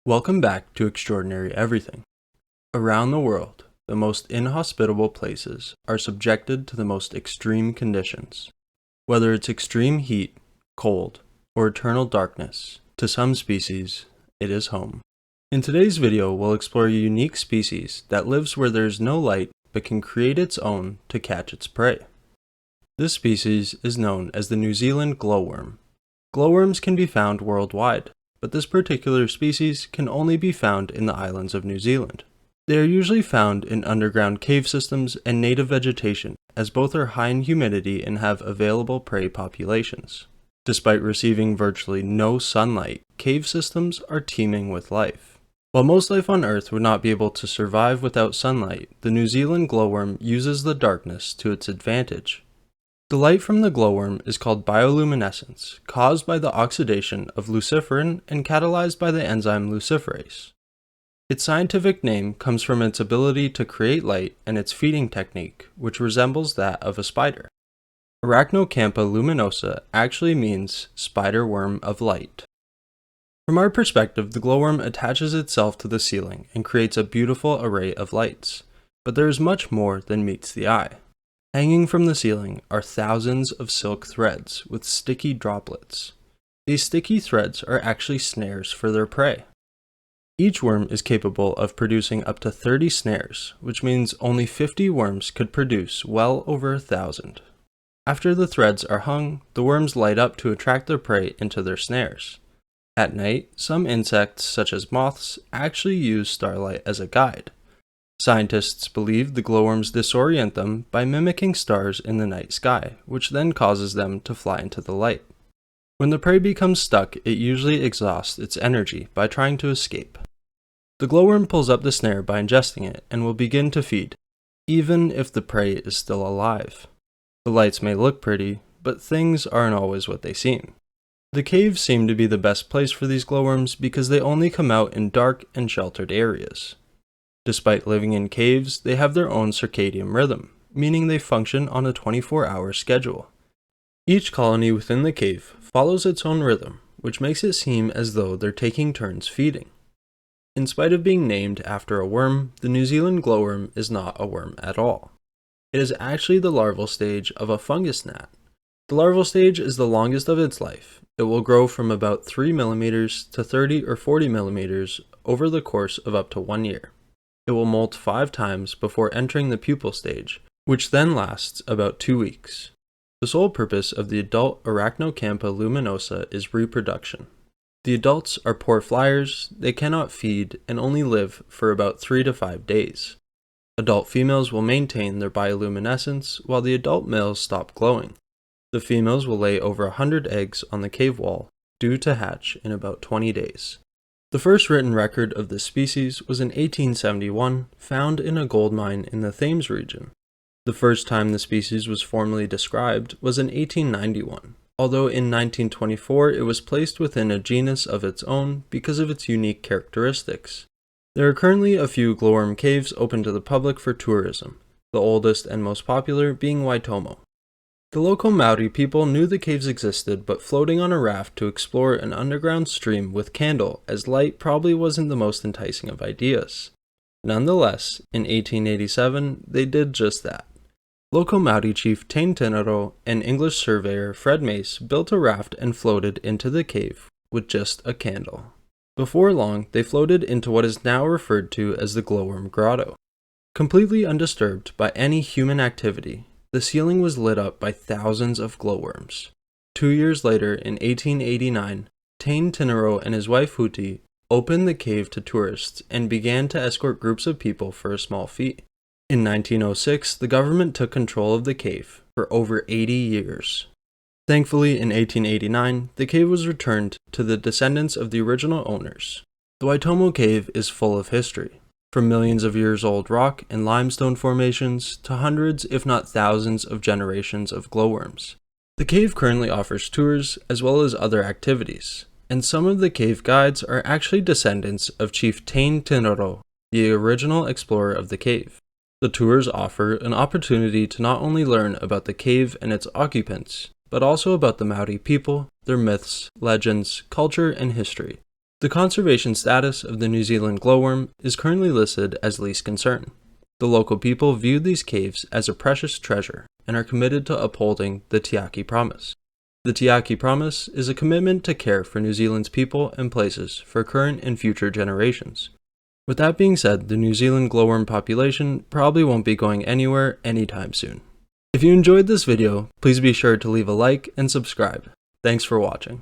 Welcome back to Extraordinary Everything. Around the world, the most inhospitable places are subjected to the most extreme conditions. Whether it's extreme heat, cold, or eternal darkness, to some species, it is home. In today's video, we'll explore a unique species that lives where there's no light but can create its own to catch its prey. This species is known as the New Zealand glowworm. Glowworms can be found worldwide, but this particular species can only be found in the islands of New Zealand. They are usually found in underground cave systems and native vegetation, as both are high in humidity and have available prey populations. Despite receiving virtually no sunlight, cave systems are teeming with life. While most life on Earth would not be able to survive without sunlight, the New Zealand glowworm uses the darkness to its advantage. The light from the glowworm is called bioluminescence, caused by the oxidation of luciferin and catalyzed by the enzyme luciferase. Its scientific name comes from its ability to create light and its feeding technique, which resembles that of a spider. Arachnocampa luminosa actually means spider worm of light. From our perspective, the glowworm attaches itself to the ceiling and creates a beautiful array of lights, but there is much more than meets the eye. Hanging from the ceiling are thousands of silk threads with sticky droplets. These sticky threads are actually snares for their prey. Each worm is capable of producing up to 30 snares, which means only 50 worms could produce well over 1,000. After the threads are hung, the worms light up to attract their prey into their snares. At night, some insects, such as moths, actually use starlight as a guide. Scientists believe the glowworms disorient them by mimicking stars in the night sky, which then causes them to fly into the light. When the prey becomes stuck, it usually exhausts its energy by trying to escape. The glowworm pulls up the snare by ingesting it and will begin to feed, even if the prey is still alive. The lights may look pretty, but things aren't always what they seem. The caves seem to be the best place for these glowworms because they only come out in dark and sheltered areas. Despite living in caves, they have their own circadian rhythm, meaning they function on a 24-hour schedule. Each colony within the cave follows its own rhythm, which makes it seem as though they're taking turns feeding. In spite of being named after a worm, the New Zealand glowworm is not a worm at all. It is actually the larval stage of a fungus gnat. The larval stage is the longest of its life. It will grow from about 3 mm to 30 or 40 mm over the course of up to 1 year. It will molt 5 times before entering the pupal stage, which then lasts about 2 weeks. The sole purpose of the adult Arachnocampa luminosa is reproduction. The adults are poor flyers, they cannot feed, and only live for about 3 to 5 days. Adult females will maintain their bioluminescence, while the adult males stop glowing. The females will lay over 100 eggs on the cave wall, due to hatch in about 20 days. The first written record of this species was in 1871, found in a gold mine in the Thames region. The first time the species was formally described was in 1891, although in 1924 it was placed within a genus of its own because of its unique characteristics. There are currently a few glowworm caves open to the public for tourism, the oldest and most popular being Waitomo. The local Maori people knew the caves existed, but floating on a raft to explore an underground stream with candle as light probably wasn't the most enticing of ideas. Nonetheless, in 1887, they did just that. Local Maori chief Tain Tinaro and English surveyor Fred Mace built a raft and floated into the cave with just a candle. Before long, they floated into what is now referred to as the glowworm grotto. Completely undisturbed by any human activity, the ceiling was lit up by thousands of glowworms. 2 years later, in 1889, Tain Tinaro and his wife Huti opened the cave to tourists and began to escort groups of people for a small fee. In 1906, the government took control of the cave for over 80 years. Thankfully, in 1889, the cave was returned to the descendants of the original owners. The Waitomo cave is full of history. From millions of years old rock and limestone formations to hundreds if not thousands of generations of glowworms. The cave currently offers tours as well as other activities, and some of the cave guides are actually descendants of Chief Tain Tinaro, the original explorer of the cave. The tours offer an opportunity to not only learn about the cave and its occupants, but also about the Maori people, their myths, legends, culture, and history. The conservation status of the New Zealand glowworm is currently listed as least concern. The local people view these caves as a precious treasure and are committed to upholding the Tiaki Promise. The Tiaki Promise is a commitment to care for New Zealand's people and places for current and future generations. With that being said, the New Zealand glowworm population probably won't be going anywhere anytime soon. If you enjoyed this video, please be sure to leave a like and subscribe. Thanks for watching.